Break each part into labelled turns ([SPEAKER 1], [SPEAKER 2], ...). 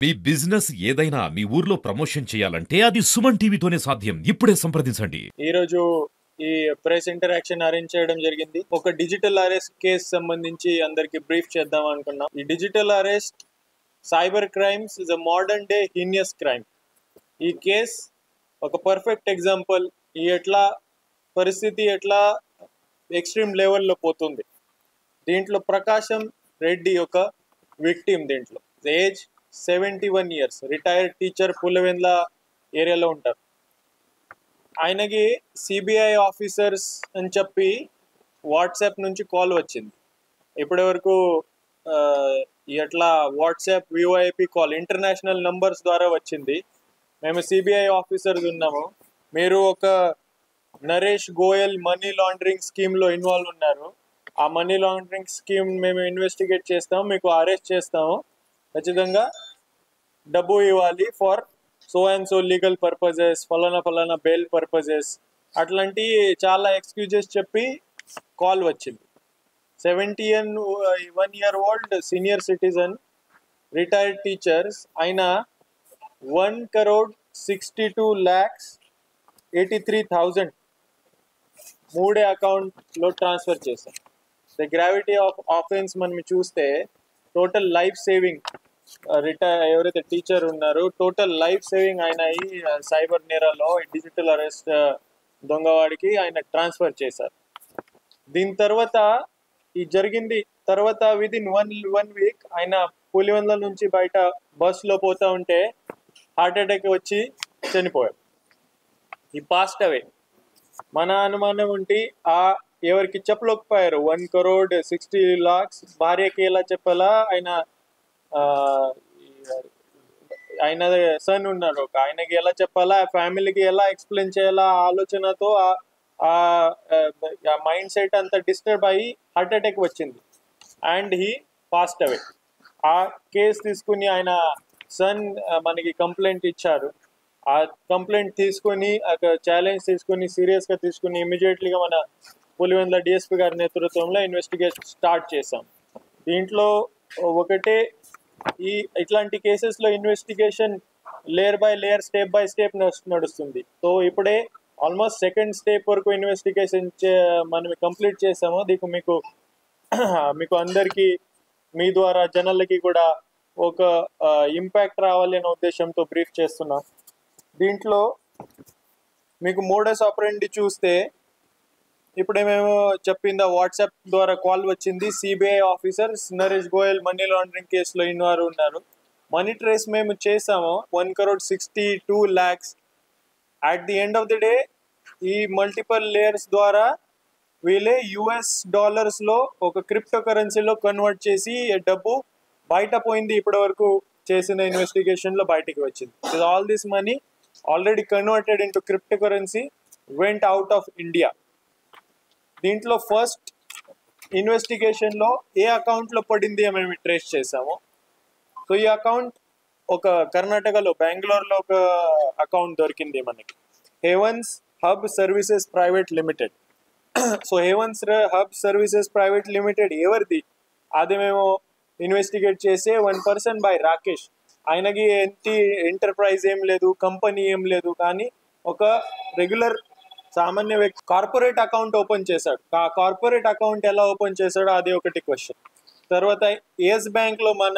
[SPEAKER 1] మీ business ఏదైనా మీ ఊర్లో promotion చేయాలంటే అది సుమన్ టీవీతోనే సాధ్యం. ఇప్పుడే సంప్రదించండి.
[SPEAKER 2] ఈరోజు ఈ ప్రెస్ ఇంటరాక్షన్ అరేంజ్ చేయడం జరిగింది. ఒక డిజిటల్ అరెస్ట్ కేసు సంబంధించి అందరికి బ్రీఫ్ చేద్దాం అనుకున్నాం. ఈ digital arrest cyber crimes is a modern day heinous crime. ఈ కేస్ ఒక పర్ఫెక్ట్ ఎగ్జాంపుల్. ఈ పరిస్థితి ఎట్లా ఎక్స్ట్రీమ్ లెవెల్లో పోతుంది. దీంట్లో ప్రకాశం రెడ్డి ఒక విక్టిమ్. దీంట్లో ఏజ్ 71 years, రిటైర్డ్ టీచర్, పుల్లవెందుల ఏరియాలో ఉంటారు. ఆయనకి సిబిఐ ఆఫీసర్స్ అని చెప్పి వాట్సాప్ నుంచి కాల్ వచ్చింది. ఇప్పటి వరకు ఎట్లా WhatsApp VoIP call international numbers ద్వారా వచ్చింది. మేము సిబిఐ ఆఫీసర్స్ ఉన్నాము, మీరు ఒక నరేష్ గోయల్ మనీ లాండరింగ్ స్కీమ్లో ఇన్వాల్వ్ ఉన్నారు, ఆ మనీ లాండరింగ్ స్కీమ్ మేము ఇన్వెస్టిగేట్ చేస్తాము, మీకు అరెస్ట్ చేస్తాము, ఖచ్చితంగా డబ్బు ఇవ్వాలి for so and so legal purposes, ఫలానా బెయిల్ పర్పజెస్, అట్లాంటి చాలా ఎక్స్క్యూజెస్ చెప్పి కాల్ వచ్చింది. 71-year-old senior citizen, retired teachers, ఆయన 1,62,83,000 మూడే అకౌంట్లో ట్రాన్స్ఫర్ చేశారు. ద గ్రావిటీ ఆఫ్ ఆఫెన్స్ మనం చూస్తే టోటల్ లైఫ్ సేవింగ్, ఎవరైతే టీచర్ ఉన్నారో టోటల్ లైఫ్ సేవింగ్ ఆయన ఈ సైబర్ నేరాల్లో డిజిటల్ అరెస్ట్ దొంగవాడికి ఆయన ట్రాన్స్ఫర్ చేశారు. దీని తర్వాత ఈ జరిగింది తర్వాత విదిన్ వన్ వీక్ ఆయన పులివెందుల నుంచి బయట బస్సులో పోతా ఉంటే హార్ట్ అటాక్ వచ్చి చనిపోయాడు. ఈ పాస్ట్ అవే. మన అనుమానం ఉంటే ఎవరికి చెప్పలేకపోయారు. 1,60,00,000 భార్యకి ఎలా చెప్పాలా, ఆయన సన్ ఉన్నారు, ఆయనకి ఎలా చెప్పాలా, ఫ్యామిలీకి ఎలా ఎక్స్ప్లెయిన్ చేయాలా, ఆలోచనతో ఆ మైండ్ సెట్ అంతా డిస్టర్బ్ అయ్యి హార్ట్ అటాక్ వచ్చింది అండ్ హీ పాస్ట్ అవే. ఆ కేసు తీసుకుని ఆయన సన్ మనకి కంప్లైంట్ ఇచ్చారు. ఆ కంప్లైంట్ తీసుకొని ఛాలెంజ్ తీసుకుని సీరియస్గా తీసుకుని ఇమీడియట్లీగా మన పులివెందుల డిఎస్పీ గారి నేతృత్వంలో ఇన్వెస్టిగేషన్ స్టార్ట్ చేశాం. దీంట్లో ఒకటే ఇట్లాంటి కేసెస్లో investigation layer by layer, step by step నడుస్తుంది. సో ఇప్పుడే ఆల్మోస్ట్ సెకండ్ స్టెప్ వరకు ఇన్వెస్టిగేషన్ మనం కంప్లీట్ చేసాము. మీకు అందరికీ మీ ద్వారా జనాలకి కూడా ఒక ఇంపాక్ట్ రావాలి అనే ఉద్దేశంతో బ్రీఫ్ చేస్తున్నాం. దీంట్లో మీకు మోడస్ ఆపరెండి చూస్తే ఇప్పుడే మేము చెప్పిందా వాట్సాప్ ద్వారా కాల్ వచ్చింది. CBI officers Naresh Goyal money laundering కేసులో ఇన్వాల్వ్ ఉన్నారు. మనీ ట్రేస్ మేము చేసాము 1,62,00,000. At the end of the day ఈ మల్టిపల్ లేయర్స్ ద్వారా వీళ్ళే US$ ఒక క్రిప్టో కరెన్సీలో కన్వర్ట్ చేసి డబ్బు బయట పోయింది. ఇప్పటి వరకు చేసిన ఇన్వెస్టిగేషన్లో బయటికి వచ్చింది. All this money already converted into crypto currency went out of India. దీంట్లో ఫస్ట్ ఇన్వెస్టిగేషన్లో ఏ అకౌంట్లో పడింది అని మేము ట్రేస్ చేసాము. సో ఈ అకౌంట్ ఒక కర్ణాటకలో బెంగళూరులో ఒక అకౌంట్ దొరికింది మనకి, Havens hub services private limited. So Havens hub services private limited ఎవరిది అది మేము ఇన్వెస్టిగేట్ చేసే వన్ పర్సన్ బై రాకేష్. ఆయనకి ఎంటర్ప్రైజ్ ఏం లేదు, కంపెనీ ఏం లేదు, కానీ ఒక రెగ్యులర్ సామాన్య వ్యక్తి కార్పొరేట్ అకౌంట్ ఓపెన్ చేశాడు. ఆ కార్పొరేట్ అకౌంట్ ఎలా ఓపెన్ చేశాడో అది ఒకటి క్వశ్చన్. తర్వాత ఎస్ బ్యాంక్లో మన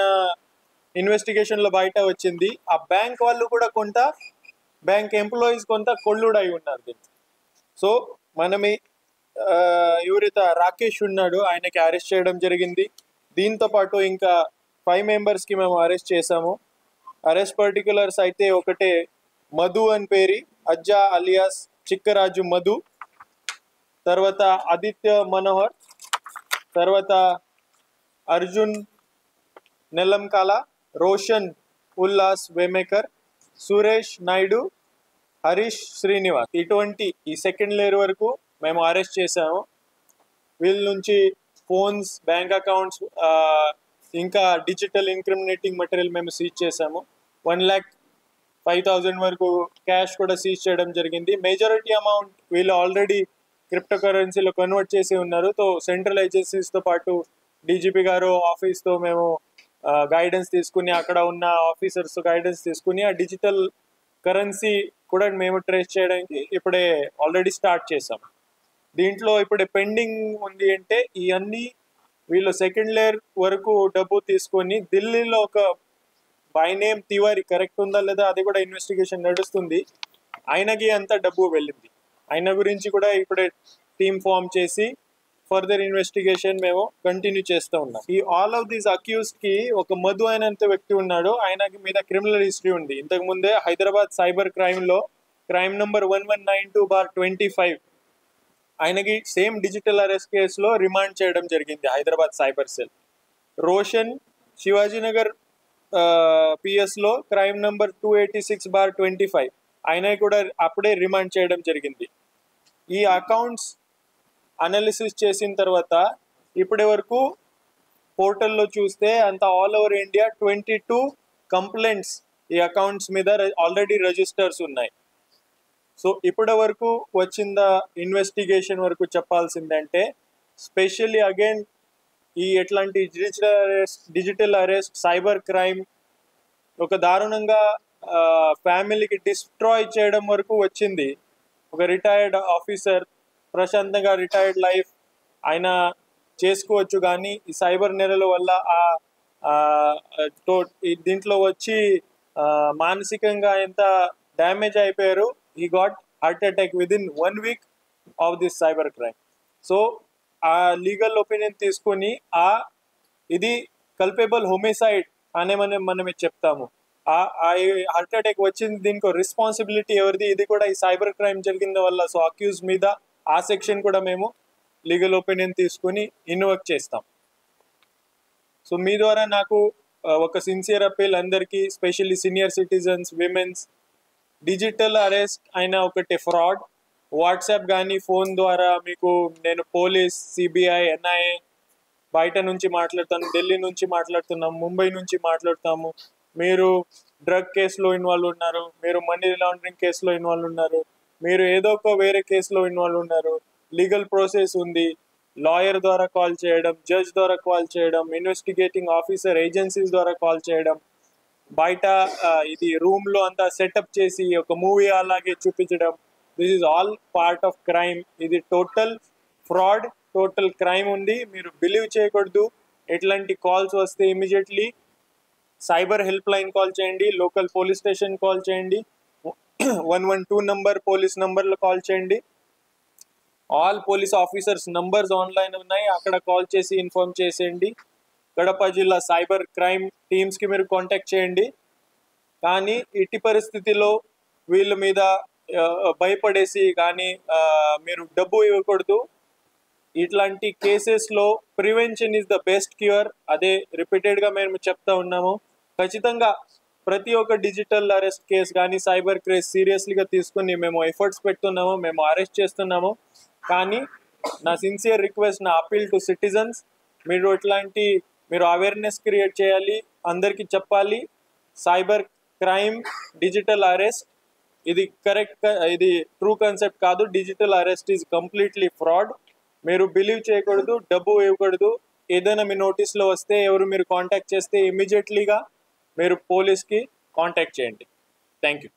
[SPEAKER 2] ఇన్వెస్టిగేషన్లో బయట వచ్చింది, ఆ బ్యాంక్ వాళ్ళు కూడా కొంత బ్యాంక్ ఎంప్లాయీస్ కొంత కొల్లుడు అయి ఉన్నారు దీంట్లో. సో మనమే ఎవరైతే రాకేష్ ఉన్నాడో ఆయనకి అరెస్ట్ చేయడం జరిగింది. దీంతో పాటు ఇంకా 5 మెంబర్స్కి మేము అరెస్ట్ చేసాము. అరెస్ట్ పర్టికులర్స్ అయితే ఒకటే మధు అని పేరు, అజ్జా అలియాస్ చిక్కరాజు మధు, తర్వాత ఆదిత్య మనోహర్, తర్వాత అర్జున్ నెల్లంకాల, రోషన్ ఉల్లాస్ వేమేకర్, సురేష్ నాయుడు, హరీష్ శ్రీనివాస్. ఇటువంటి ఈ సెకండ్ లేయర్ వరకు మేము అరెస్ట్ చేసాము. వీళ్ళ నుంచి ఫోన్స్, బ్యాంక్ అకౌంట్స్, ఇంకా డిజిటల్ ఇంక్రిమినేటింగ్ మెటీరియల్ మేము సీజ్ చేసాము. 1,05,000 వరకు క్యాష్ కూడా సీజ్ చేయడం జరిగింది. మెజారిటీ అమౌంట్ వీళ్ళు ఆల్రెడీ క్రిప్టో కరెన్సీలో కన్వర్ట్ చేసి ఉన్నారు. సో సెంట్రల్ ఏజెన్సీస్తో పాటు డీజీపీ గారు ఆఫీస్తో మేము గైడెన్స్ తీసుకుని, అక్కడ ఉన్న ఆఫీసర్స్ గైడెన్స్ తీసుకుని ఆ డిజిటల్ కరెన్సీ కూడా మేము ట్రేస్ చేయడానికి ఇప్పుడే ఆల్రెడీ స్టార్ట్ చేసాం. దీంట్లో ఇప్పుడే పెండింగ్ ఉంది అంటే ఇవన్నీ వీళ్ళు సెకండ్ లేయర్ వరకు డబ్బు తీసుకొని ఢిల్లీలో ఒక బై నేమ్ తివారీ కరెక్ట్ ఉందా లేదా అది కూడా ఇన్వెస్టిగేషన్ నడుస్తుంది. ఆయనకి అంత డబ్బు వెళ్ళింది. ఆయన గురించి కూడా ఇప్పుడే టీమ్ ఫామ్ చేసి ఫర్దర్ ఇన్వెస్టిగేషన్ మేము కంటిన్యూ చేస్తూ ఉన్నాం. ఈ ఆల్ ఆఫ్ దీస్ అక్యూజ్డ్ కి ఒక మధు అయినంత వ్యక్తి ఉన్నాడు. ఆయనకి మీద క్రిమినల్ హిస్టరీ ఉంది. ఇంతకు ముందే హైదరాబాద్ సైబర్ క్రైమ్ లో క్రైమ్ నంబర్ 1192/25 ఆయనకి సేమ్ డిజిటల్ అరెస్ట్ కేసులో రిమాండ్ చేయడం జరిగింది Hyderabad cyber cell. Roshan Shivaji Nagar PS లో క్రైమ్ నంబర్ 286/25 ఆయన కూడా అప్పుడే రిమాండ్ చేయడం జరిగింది. ఈ అకౌంట్స్ అనాలిసిస్ చేసిన తర్వాత ఇప్పటి వరకు పోర్టల్లో చూస్తే అంత ఆల్ ఓవర్ ఇండియా 22 కంప్లైంట్స్ ఈ అకౌంట్స్ మీద ఆల్రెడీ రిజిస్టర్స్ ఉన్నాయి. సో ఇప్పటి వరకు వచ్చిన ఇన్వెస్టిగేషన్ వరకు చెప్పాల్సిందంటే స్పెషల్లీ అగైన్ ఈ ఎట్లాంటి డిజిటల్ అరెస్ట్ సైబర్ క్రైమ్ ఒక దారుణంగా ఫ్యామిలీకి డిస్ట్రాయ్ చేయడం వరకు వచ్చింది. ఒక రిటైర్డ్ ఆఫీసర్ ప్రశాంతంగా రిటైర్డ్ లైఫ్ ఆయన చేసుకోవచ్చు, కానీ ఈ సైబర్ నేరాల వల్ల దీంట్లో వచ్చి మానసికంగా ఎంత డ్యామేజ్ అయిపోయారు. he got heart attack within 1 week of this cyber crime. So ఆ లీగల్ ఒపీనియన్ తీసుకొని ఇది కల్పేబుల్ హోమిసైడ్ అనే మనమే చెప్తాము. ఆ హార్ట్ అటాక్ వచ్చింది, దీనికి రెస్పాన్సిబిలిటీ ఎవరిది, ఇది కూడా ఈ సైబర్ క్రైమ్ జరిగిన వల్ల. సో అక్యూజ్ మీద ఆ సెక్షన్ కూడా మేము లీగల్ ఒపీనియన్ తీసుకుని ఇన్వోక్ చేస్తాం. సో మీ ద్వారా నాకు ఒక సిన్సియర్ అప్పీల్ అందరికీ, specially senior citizens, women's, digital arrest అయిన ఒకటి ఫ్రాడ్. వాట్సాప్ కానీ ఫోన్ ద్వారా మీకు నేను పోలీస్, సిబిఐ, ఎన్ఐఏ బయట నుంచి మాట్లాడతాను, ఢిల్లీ నుంచి మాట్లాడుతున్నాం, ముంబై నుంచి మాట్లాడతాము. మీరు డ్రగ్ కేసులో ఇన్వాల్వ్ ఉన్నారు, మీరు మనీ లాండరింగ్ కేసులో ఇన్వాల్వ్ ఉన్నారు, మీరు ఏదో ఒక వేరే కేసులో ఇన్వాల్వ్ ఉన్నారు, లీగల్ ప్రాసెస్ ఉంది, లాయర్ ద్వారా కాల్ చేయడం, జడ్జ్ ద్వారా కాల్ చేయడం, ఇన్వెస్టిగేటింగ్ ఆఫీసర్ ఏజెన్సీస్ ద్వారా కాల్ చేయడం, బయట ఇది రూమ్ లో అంతా సెటప్ చేసి ఒక మూవీ అలాగే చూపించడం, this is all part of crime. ఇది టోటల్ ఫ్రాడ్, టోటల్ క్రైమ్ ఉంది. మీరు బిలీవ్ చేయకూడదు. ఎట్లాంటి కాల్స్ వస్తే immediately cyber help line call చేయండి, లోకల్ పోలీస్ స్టేషన్ కాల్ చేయండి, 112 నంబర్ పోలీస్ నంబర్లో కాల్ చేయండి. All police officers numbers online ఉన్నాయి, అక్కడ కాల్ చేసి ఇన్ఫార్మ్ చేసేయండి. కడప జిల్లా సైబర్ క్రైమ్ టీమ్స్కి మీరు కాంటాక్ట్ చేయండి. కానీ ఇట్టి పరిస్థితిలో వీళ్ళ మీద భయపడేసి కానీ మీరు డబ్బు ఇవ్వకూడదు. ఇట్లాంటి కేసెస్లో prevention is the best cure. అదే రిపీటెడ్గా మేము చెప్తా ఉన్నాము. ఖచ్చితంగా ప్రతి ఒక్క డిజిటల్ అరెస్ట్ కేసు కానీ సైబర్ క్రైమ్ సీరియస్లీగా తీసుకుని మేము ఎఫర్ట్స్ పెడుతున్నాము, మేము అరెస్ట్ చేస్తున్నాము. కానీ నా సిన్సియర్ రిక్వెస్ట్, నా అపీల్ టు సిటిజన్స్, మీరు అవేర్నెస్ క్రియేట్ చేయాలి, అందరికీ చెప్పాలి. సైబర్ క్రైమ్, డిజిటల్ అరెస్ట్ ఇది కరెక్ట్, ఇది ట్రూ కాన్సెప్ట్ కాదు. Digital arrest is completely fraud. మీరు బిలీవ్ చేయకూడదు, డబ్బు ఇవ్వకూడదు. ఏదైనా మీ నోటీస్లో వస్తే మీరు కాంటాక్ట్ చేస్తే ఇమీడియట్లీగా మీరు పోలీస్కి కాంటాక్ట్ చేయండి. Thank you.